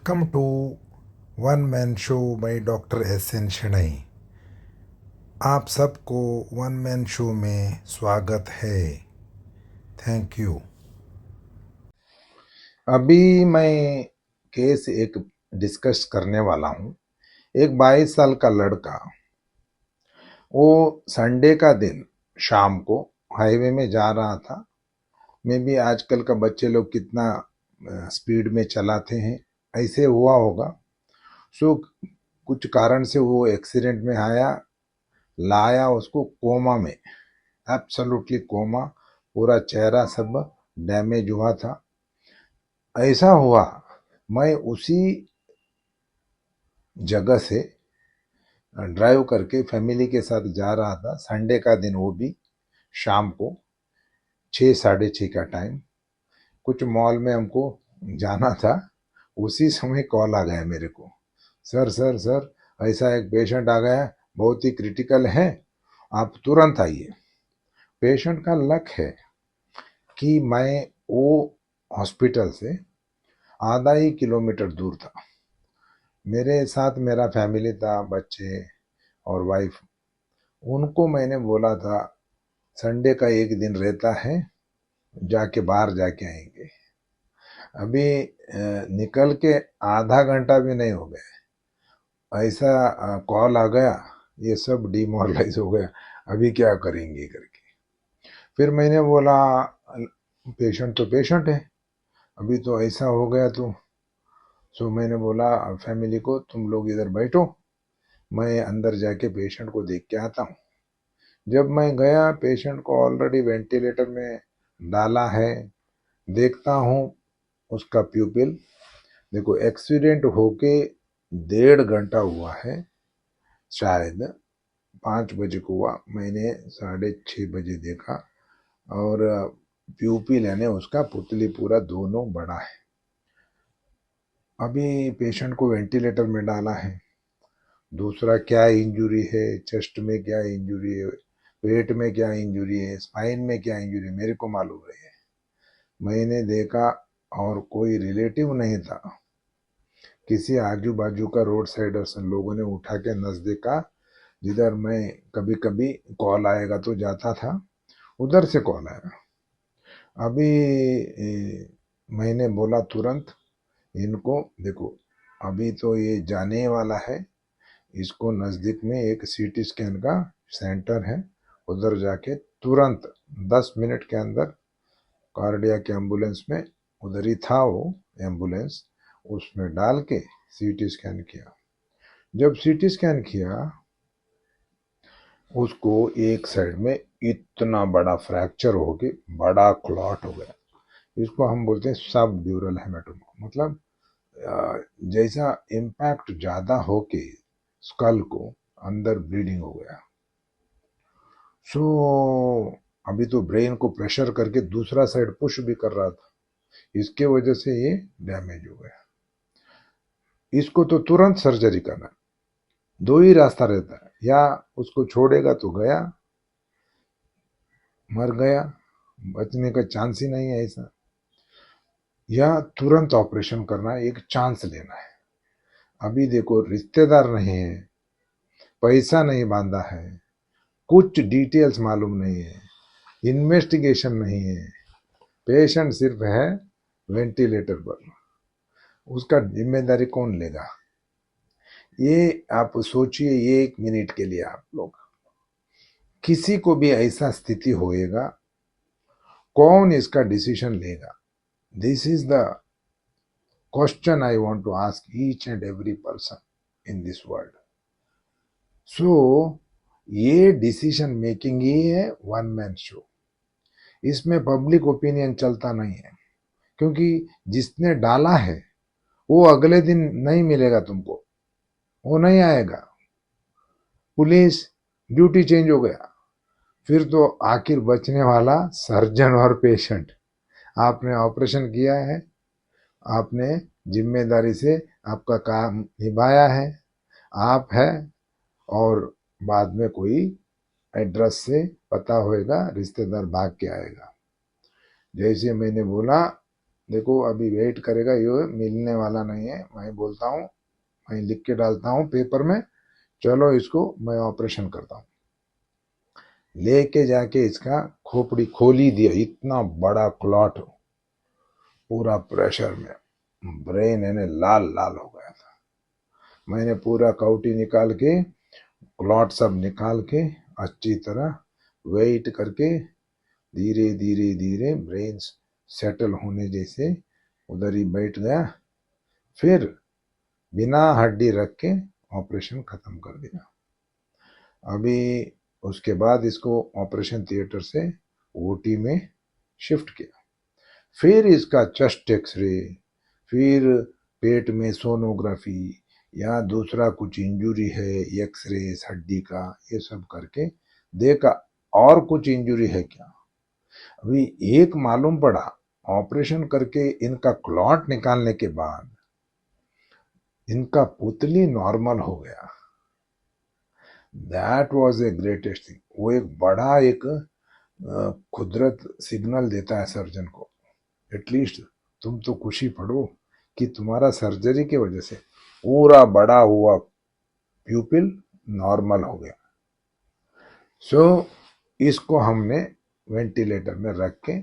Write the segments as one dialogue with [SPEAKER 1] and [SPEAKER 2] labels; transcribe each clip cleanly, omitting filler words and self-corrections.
[SPEAKER 1] Welcome to one man show by doctor S N Shanai. आप सबको one man show में स्वागत है। Thank you. अभी मैं केस एक डिस्कस करने वाला हूँ। एक 22 साल का लड़का, वो संडे का दिन शाम को हाईवे में जा रहा था। मे भी आजकल का बच्चे लोग कितना स्पीड में चलाते हैं, ऐसे हुआ होगा। सो कुछ कारण से वो एक्सीडेंट में आया, लाया उसको कोमा में, एब्सोल्युटली कोमा। पूरा चेहरा सब डैमेज हुआ था। ऐसा हुआ, मैं उसी जगह से ड्राइव करके फैमिली के साथ जा रहा था। संडे का दिन, वो भी शाम को 6 साढ़े 6 का टाइम। कुछ मॉल में हमको जाना था। उसी समय कॉल आ गया मेरे को, सर सर सर, ऐसा एक पेशेंट आ गया, बहुत ही क्रिटिकल है, आप तुरंत आइए। पेशेंट का लक है कि मैं वो हॉस्पिटल से आधा ही किलोमीटर दूर था। मेरे साथ मेरा फैमिली था, बच्चे और वाइफ। उनको मैंने बोला था संडे का एक दिन रहता है, जाके बाहर जाके आएंगे। अभी निकल के आधा घंटा भी नहीं हो गया, ऐसा कॉल आ गया। ये सब डिमोरलाइज हो गया, अभी क्या करेंगे करके। फिर मैंने बोला पेशेंट तो पेशेंट है, अभी तो ऐसा हो गया तो। सो मैंने बोला फैमिली को, तुम लोग इधर बैठो, मैं अंदर जाके पेशेंट को देख के आता हूँ। जब मैं गया, पेशेंट को ऑलरेडी वेंटिलेटर में डाला है। देखता हूँ उसका प्यूपिल, देखो एक्सीडेंट होके 1.5 घंटा हुआ है, शायद 5 बजे को हुआ। मैंने 6:30 बजे देखा, और प्यूपिल यानी उसका पुतली पूरा दोनों बड़ा है। अभी पेशेंट को वेंटिलेटर में डाला है। दूसरा क्या इंजुरी है, चेस्ट में क्या इंजुरी है, पेट में क्या इंजुरी है, स्पाइन में क्या इंजुरी है, मेरे को मालूम नहीं है। मैंने देखा और कोई रिलेटिव नहीं था, किसी आजू बाजू का रोड साइडर्स लोगों ने उठा के नजदीक का, जिधर मैं कभी कभी कॉल आएगा तो जाता था, उधर से कॉल आया। अभी मैंने बोला तुरंत इनको, देखो अभी तो ये जाने वाला है, इसको नज़दीक में एक सीटी स्कैन का सेंटर है, उधर जाके तुरंत 10 मिनट के अंदर कार्डियक एम्बुलेंस में, उधर ही था वो एम्बुलेंस, उसमें डाल के सीटी स्कैन किया। जब सीटी स्कैन किया, उसको एक साइड में इतना बड़ा फ्रैक्चर हो के बड़ा क्लॉट हो गया। इसको हम बोलते हैं सब ड्यूरल हेमेटोमा, मतलब जैसा इम्पैक्ट ज्यादा होके स्कल को अंदर ब्लीडिंग हो गया। सो अभी तो ब्रेन को प्रेशर करके दूसरा साइड पुश भी कर रहा था, इसके वजह से ये डैमेज हो गया। इसको तो तुरंत सर्जरी करना, दो ही रास्ता रहता है, या उसको छोड़ेगा तो गया, मर गया, बचने का चांस ही नहीं है ऐसा, या तुरंत ऑपरेशन करना, एक चांस लेना है। अभी देखो रिश्तेदार नहीं है, पैसा नहीं बांधा है, कुछ डिटेल्स मालूम नहीं है, इन्वेस्टिगेशन नहीं है, पेशेंट सिर्फ है वेंटिलेटर पर, उसका जिम्मेदारी कौन लेगा? ये आप सोचिए, ये 1 मिनट के लिए आप लोग, किसी को भी ऐसा स्थिति होएगा, कौन इसका डिसीजन लेगा? This is the question I want to ask each and every person in this world. So ये डिसीजन मेकिंग ही है वन मैन शो। इसमें पब्लिक ओपिनियन चलता नहीं है, क्योंकि जिसने डाला है वो अगले दिन नहीं मिलेगा तुमको, वो नहीं आएगा। पुलिस ड्यूटी चेंज हो गया, फिर तो आखिर बचने वाला सर्जन और पेशेंट। आपने ऑपरेशन किया है, आपने जिम्मेदारी से आपका काम निभाया है, आप है, और बाद में कोई एड्रेस से पता होएगा, रिश्तेदार भाग के आएगा। जैसे मैंने बोला, देखो अभी वेट करेगा, ये मिलने वाला नहीं है, मैं बोलता हूँ, मैं लिख के डालता हूँ पेपर में, चलो इसको मैं ऑपरेशन करता हूँ। लेके जाके इसका खोपड़ी खोली दिया, इतना बड़ा क्लॉट पूरा प्रेशर में, ब्रेन है लाल लाल हो गया था। मैंने पूरा काउटी निकाल के, क्लॉट सब निकाल के अच्छी तरह वेट करके धीरे धीरे धीरे ब्रेन सेटल होने जैसे उधर ही बैठ गया। फिर बिना हड्डी रख के ऑपरेशन खत्म कर दिया। अभी उसके बाद इसको ऑपरेशन थिएटर से ओटी में शिफ्ट किया। फिर इसका चेस्ट एक्सरे, फिर पेट में सोनोग्राफी या दूसरा कुछ इंजुरी है, एक्सरे हड्डी का, ये सब करके देखा और कुछ इंजुरी है क्या। अभी एक मालूम पड़ा, ऑपरेशन करके इनका क्लॉट निकालने के बाद इनका पुतली नॉर्मल हो गया। That was a greatest thing. वो एक बड़ा एक कुदरत सिग्नल देता है सर्जन को, एटलीस्ट तुम तो खुशी पड़ो कि तुम्हारा सर्जरी की वजह से पूरा बड़ा हुआ प्यूपिल नॉर्मल हो गया। सो इसको हमने वेंटिलेटर में रख के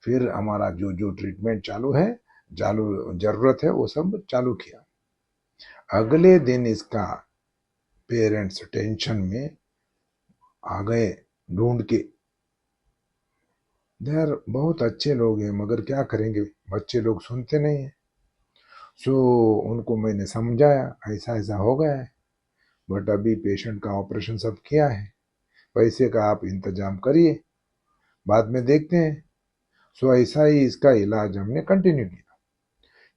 [SPEAKER 1] फिर हमारा जो जो ट्रीटमेंट चालू है, चालू जरूरत है, वो सब चालू किया। अगले दिन इसका पेरेंट्स टेंशन में आ गए ढूंढ के। यार बहुत अच्छे लोग हैं मगर क्या करेंगे, बच्चे लोग सुनते नहीं हैं। सो उनको मैंने समझाया ऐसा ऐसा हो गया है, बट अभी पेशेंट का ऑपरेशन सब किया है, पैसे का आप इंतजाम करिए, बाद में देखते हैं। सो ऐसा ही इसका इलाज हमने कंटिन्यू किया।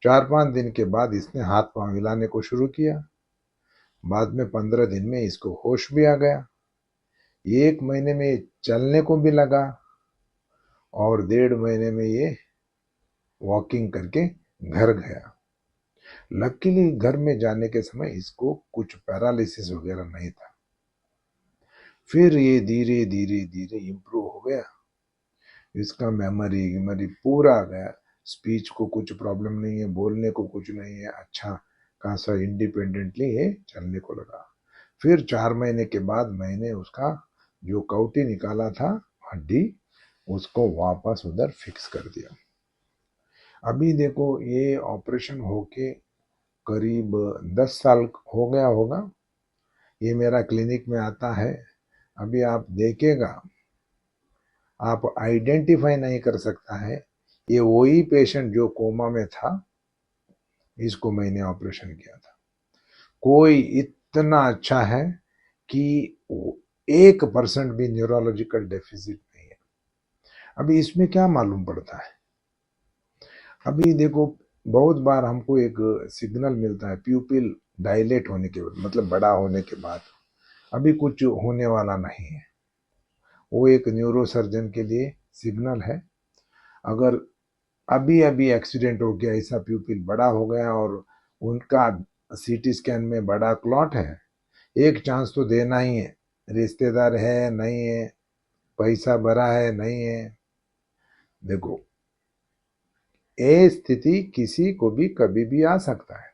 [SPEAKER 1] 4-5 दिन के बाद इसने हाथ पांव हिलाने को शुरू किया। बाद में 15 दिन में इसको होश भी आ गया। 1 महीने में चलने को भी लगा और 1.5 महीने में ये वॉकिंग करके घर गया। लकीली घर में जाने के समय इसको कुछ पैरालिसिस वगैरह नहीं था। फिर ये धीरे धीरे धीरे इम्प्रूव हो गया, इसका मेमोरी पूरा आ गया। स्पीच को कुछ प्रॉब्लम नहीं है, बोलने को कुछ नहीं है, अच्छा खासा इंडिपेंडेंटली ये चलने को लगा। फिर 4 महीने के बाद मैंने उसका जो काउटी निकाला था हड्डी, उसको वापस उधर फिक्स कर दिया। अभी देखो ये ऑपरेशन होके करीब 10 साल हो गया होगा, ये मेरा क्लिनिक में आता है। अभी आप देखेगा, आप आइडेंटिफाई नहीं कर सकता है ये वही पेशेंट जो कोमा में था, इसको मैंने ऑपरेशन किया था। कोई इतना अच्छा है कि 1% भी न्यूरोलॉजिकल डेफिसिट नहीं है। अभी इसमें क्या मालूम पड़ता है, अभी देखो बहुत बार हमको एक सिग्नल मिलता है प्यूपिल डायलेट होने के बाद, मतलब बड़ा होने के बाद अभी कुछ होने वाला नहीं है, वो एक न्यूरो सर्जन के लिए सिग्नल है। अगर अभी अभी एक्सीडेंट हो गया, ऐसा प्यूपिल बड़ा हो गया और उनका सीटी स्कैन में बड़ा क्लॉट है, एक चांस तो देना ही है। रिश्तेदार है नहीं है, पैसा भरा है नहीं है। देखो ये स्थिति किसी को भी कभी भी आ सकता है,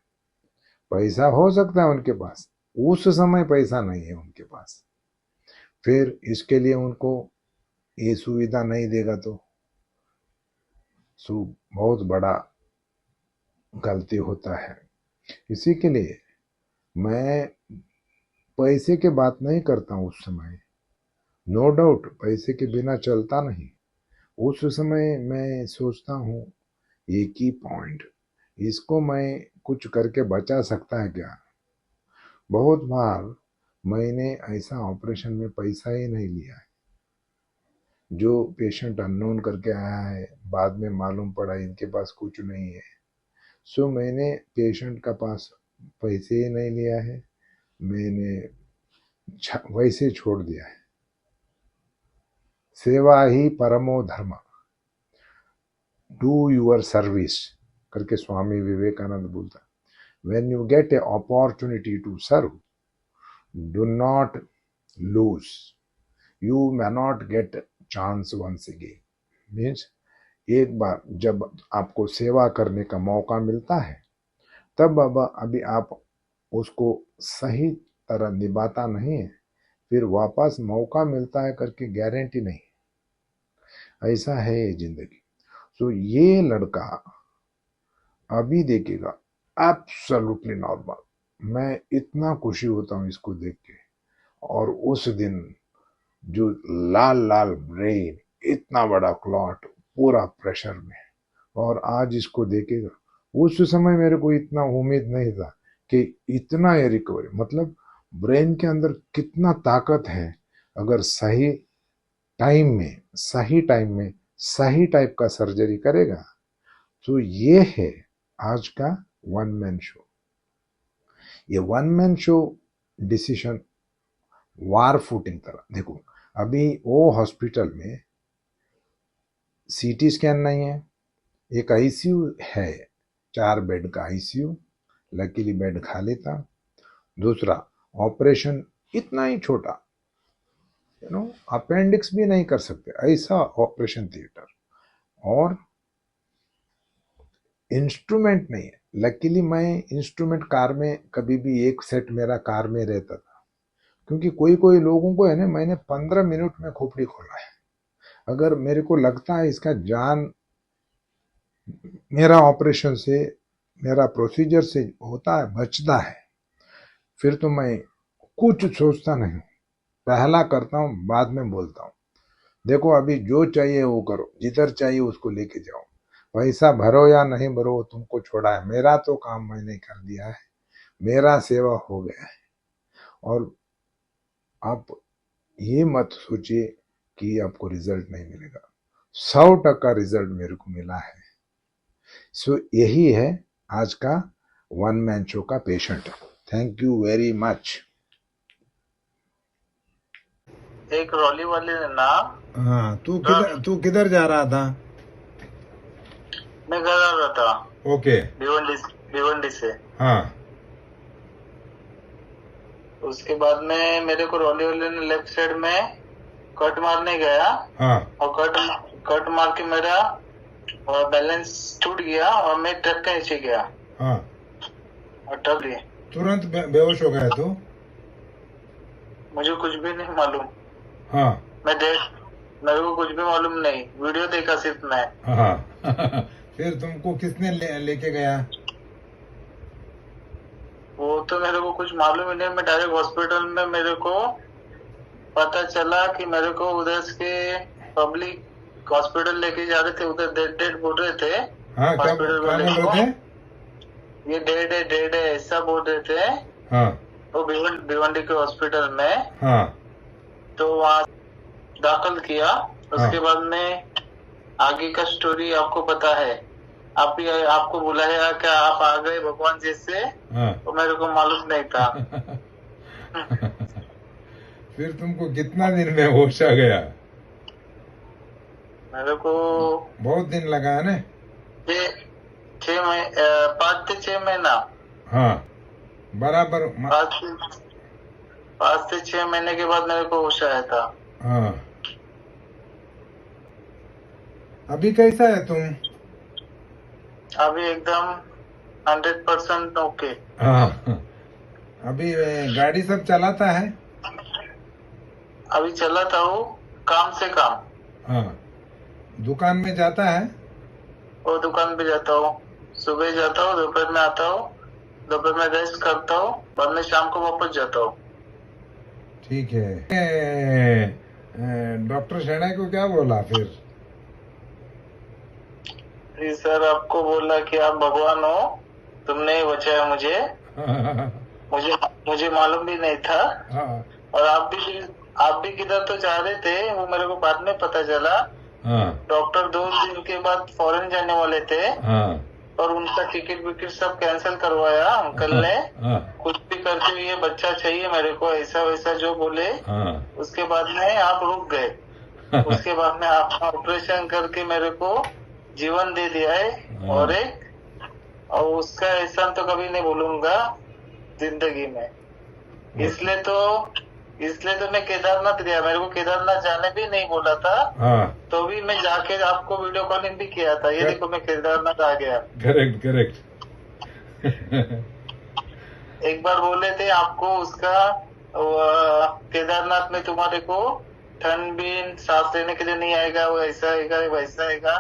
[SPEAKER 1] पैसा हो सकता है उनके पास, उस समय पैसा नहीं है उनके पास, फिर इसके लिए उनको ये सुविधा नहीं देगा तो बहुत बड़ा गलती होता है। इसी के लिए मैं पैसे की बात नहीं करता हूँ उस समय, नो डाउट पैसे के बिना चलता नहीं। उस समय मैं सोचता हूँ एक ही पॉइंट, इसको मैं कुछ करके बचा सकता है क्या। बहुत बार मैंने ऐसा ऑपरेशन में पैसा ही नहीं लिया है, जो पेशेंट अननोन करके आया है, बाद में मालूम पड़ा इनके पास कुछ नहीं है, सो मैंने पेशेंट का पास पैसे ही नहीं लिया है, मैंने वैसे छोड़ दिया है। सेवा ही परमो धर्म, डू यूर सर्विस करके स्वामी विवेकानंद बोलता। When you get a opportunity to serve, do not lose, you may not get chance once again, means एक बार जब आपको सेवा करने का मौका मिलता है, तब अभी आप उसको सही तरह निभाता नहीं है, फिर वापस मौका मिलता है करके गारंटी नहीं। ऐसा है ये जिंदगी। तो ये लड़का अभी देखेगा एब्सोल्युटली नॉर्मल। मैं इतना खुशी होता हूँ इसको देख के। और उस दिन जो लाल लाल ब्रेन, इतना बड़ा क्लॉट पूरा प्रेशर में, और आज इसको देखेगा। उस समय मेरे को इतना उम्मीद नहीं था कि इतना ये रिकवरी, मतलब ब्रेन के अंदर कितना ताकत है। अगर सही टाइम में सही टाइप का सर्जरी करेगा तो ये है आज का वन मैन शो। ये वन मैन शो डिसीजन वार फुटिंग तरह। देखो अभी वो हॉस्पिटल में सीटी स्कैन नहीं है, एक आईसीयू है, 4 बेड का आईसीयू, लकीली बेड खाली था। दूसरा ऑपरेशन इतना ही छोटा, अपेंडिक्स भी नहीं कर सकते ऐसा ऑपरेशन थिएटर, और इंस्ट्रूमेंट नहीं है। लकीली मैं इंस्ट्रूमेंट कार में कभी भी एक सेट मेरा कार में रहता था, क्योंकि कोई कोई लोगों को है ना, मैंने 15 मिनट में खोपड़ी खोला है। अगर मेरे को लगता है इसका जान मेरा ऑपरेशन से, मेरा प्रोसीजर से होता है, बचता है, फिर तो मैं कुछ सोचता नहीं, पहला करता हूँ, बाद में बोलता हूँ। देखो अभी जो चाहिए वो करो, जिधर चाहिए उसको लेके जाओ, पैसा भरो या नहीं भरो वो तुमको छोड़ा है। मेरा तो काम मैंने कर दिया है, मेरा सेवा हो गया है। और आप ये मत सोचिए कि आपको रिजल्ट नहीं मिलेगा, 100% रिजल्ट मेरे को मिला है। सो यही है आज का वन मैन शो का patient. Thank you very much.
[SPEAKER 2] एक रॉली वाले ने ना,
[SPEAKER 1] हाँ, तू किधर जा रहा था?
[SPEAKER 2] मैं घर आ रहा था।
[SPEAKER 1] ओके।
[SPEAKER 2] भिवंडी से।
[SPEAKER 1] हाँ।
[SPEAKER 2] उसके बाद में मेरे को रॉली वाले ने लेफ्ट साइड में कट मारने गया।
[SPEAKER 1] हाँ।
[SPEAKER 2] और कट मार के मेरा बैलेंस छूट गया और मैं ट्रक के नीचे गया।
[SPEAKER 1] हाँ।
[SPEAKER 2] और ट्रक लिए
[SPEAKER 1] तुरंत बेहोश हो गया तो?
[SPEAKER 2] मुझे कुछ भी नहीं मालूम।
[SPEAKER 1] हाँ।
[SPEAKER 2] मेरे को कुछ भी मालूम नहीं, वीडियो देखा सिर्फ मैं।
[SPEAKER 1] हाँ। फिर तुमको किसने लेके गया?
[SPEAKER 2] वो तो मेरे को कुछ मालूम ही नहीं। मैं डायरेक्ट हॉस्पिटल में, मेरे को पता चला कि मेरे को उधर से पब्लिक हॉस्पिटल लेके जा रहे थे, उधर डेड बोल रहे थे।
[SPEAKER 1] हाँ,
[SPEAKER 2] हॉस्पिटल वाले
[SPEAKER 1] बोल रहे थे?
[SPEAKER 2] ये डेड है ऐसा बोल रहे थे।
[SPEAKER 1] हाँ।
[SPEAKER 2] तो भिवंडी के हॉस्पिटल में।
[SPEAKER 1] हाँ।
[SPEAKER 2] तो वहाँ दाखिल किया। उसके बाद में आगे का स्टोरी आपको पता है। आपको बुलाया कि आप आ गए भगवान जी से। तो मेरे को मालूम नहीं था।
[SPEAKER 1] फिर तुमको कितना दिन में होश आ गया?
[SPEAKER 2] मेरे को
[SPEAKER 1] बहुत दिन लगा है ना?
[SPEAKER 2] 5 से 6 महीना।
[SPEAKER 1] हाँ बराबर।
[SPEAKER 2] 5 से 6 महीने के बाद मेरे को होश आया था।
[SPEAKER 1] हाँ। अभी कैसा है तुम?
[SPEAKER 2] अभी एकदम 100% ओके।
[SPEAKER 1] हाँ। अभी गाड़ी सब चलाता है?
[SPEAKER 2] अभी चलाता हूँ, काम से काम।
[SPEAKER 1] हाँ। दुकान में जाता है?
[SPEAKER 2] वो दुकान पे जाता हूँ, सुबह जाता हूँ, दोपहर में आता हूँ, दोपहर में रेस्ट करता हूँ, बाद में शाम को वापस जाता हूँ।
[SPEAKER 1] ठीक है। डॉक्टर शहनाई को क्या बोला फिर?
[SPEAKER 2] जी सर, आपको बोला कि आप भगवान हो, तुमने ही बचाया मुझे। मुझे मालूम भी नहीं था। और आप भी किधर तो जा रहे थे, वो मेरे को बाद में पता चला। डॉक्टर 2 दिन के बाद फॉरेन जाने वाले थे। और उनका टिकट विकेट सब कैंसिल करवाया अंकल ने। कुछ भी करके ये बच्चा चाहिए मेरे को, ऐसा वैसा जो बोले। उसके बाद में आप रुक गए। उसके बाद में आप ऑपरेशन करके मेरे को जीवन दे दिया है। और उसका एहसान तो कभी नहीं भूलूंगा जिंदगी में। इसलिए तो इसलिए तो मैं केदारनाथ गया। मेरे को केदारनाथ जाने भी नहीं बोला था।
[SPEAKER 3] हाँ
[SPEAKER 2] तो भी मैं जाके आपको वीडियो कॉलिंग भी किया था। ये देखो मैं केदारनाथ आ गया।
[SPEAKER 3] Correct correct.
[SPEAKER 2] एक बार बोले थे आपको उसका केदारनाथ में तुम्हारे को ठंड भी सांस लेने के लिए नहीं आएगा, वो ऐसा आएगा वैसा आएगा।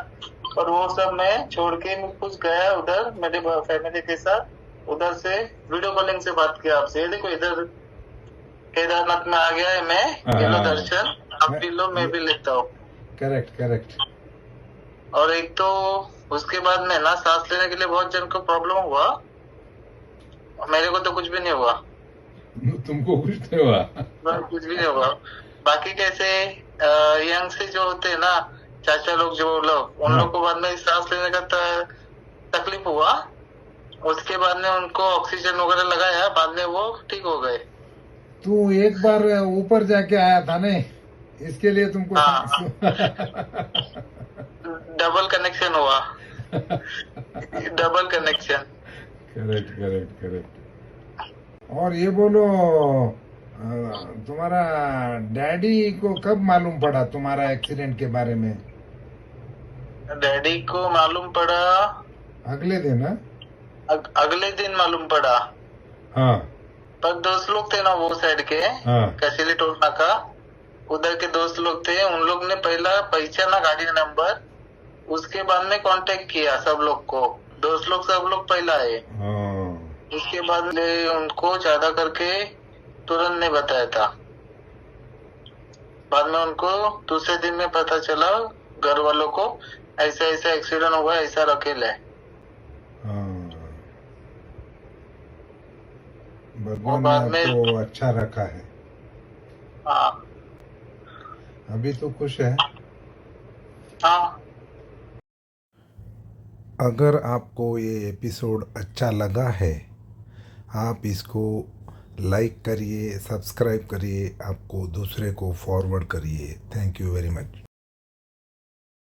[SPEAKER 2] और वो सब मैं छोड़ के मैं कुछ गया उधर मेरे फैमिली के साथ, उधर से वीडियो कॉलिंग से बात किया आपसे। ये देखो इधर केदारनाथ में आ गया है मैं। ये लो दर्शन, आप भी लो, मैं भी लेता हूँ।
[SPEAKER 3] Correct correct.
[SPEAKER 2] और एक तो उसके बाद में ना सांस लेने के लिए बहुत जन को प्रॉब्लम हुआ, मेरे को तो कुछ भी नहीं हुआ।
[SPEAKER 3] तुमको कुछ नहीं हुआ?
[SPEAKER 2] कुछ भी नहीं हुआ। बाकी कैसे यंग से जो होते हैं ना चाचा लोग, जो लोग, उन लोग को बाद में सांस लेने का तकलीफ हुआ। उसके बाद में उनको ऑक्सीजन वगैरह लगाया, बाद में वो ठीक हो गए।
[SPEAKER 3] तू एक बार ऊपर जाके आया था ने, इसके लिए तुमको
[SPEAKER 2] हाँ। डबल कनेक्शन हुआ। Double connection.
[SPEAKER 3] Correct correct correct. और ये बोलो, तुम्हारा डैडी को कब मालूम पड़ा तुम्हारा एक्सीडेंट के बारे में?
[SPEAKER 2] डैडी को मालूम पड़ा
[SPEAKER 3] अगले दिन?
[SPEAKER 2] अगले दिन मालूम पड़ा।
[SPEAKER 3] हाँ।
[SPEAKER 2] पर दोस्त लोग थे ना वो साइड के,
[SPEAKER 3] हाँ।
[SPEAKER 2] कसीली टोलना का, उधर के दोस्त लोग थे। उन लोग ने पहला पहचाना गाड़ी का नंबर, उसके बाद में कांटेक्ट किया सब लोग को। दोस्त लोग सब लोग पहला आए। उसके बाद उनको ज्यादा करके तुरंत नहीं बताया था। बाद में उनको दूसरे दिन में पता चला घर वालों को, ऐसा ऐसा एक्सीडेंट हुआ, ऐसा रखेल है।
[SPEAKER 3] भगवान ने आपको अच्छा रखा है।
[SPEAKER 2] हाँ।
[SPEAKER 3] अभी तो खुश है?
[SPEAKER 2] हाँ।
[SPEAKER 1] अगर आपको ये एपिसोड अच्छा लगा है, आप इसको लाइक करिए, सब्सक्राइब करिए, आपको दूसरे को फॉरवर्ड करिए। Thank you very much.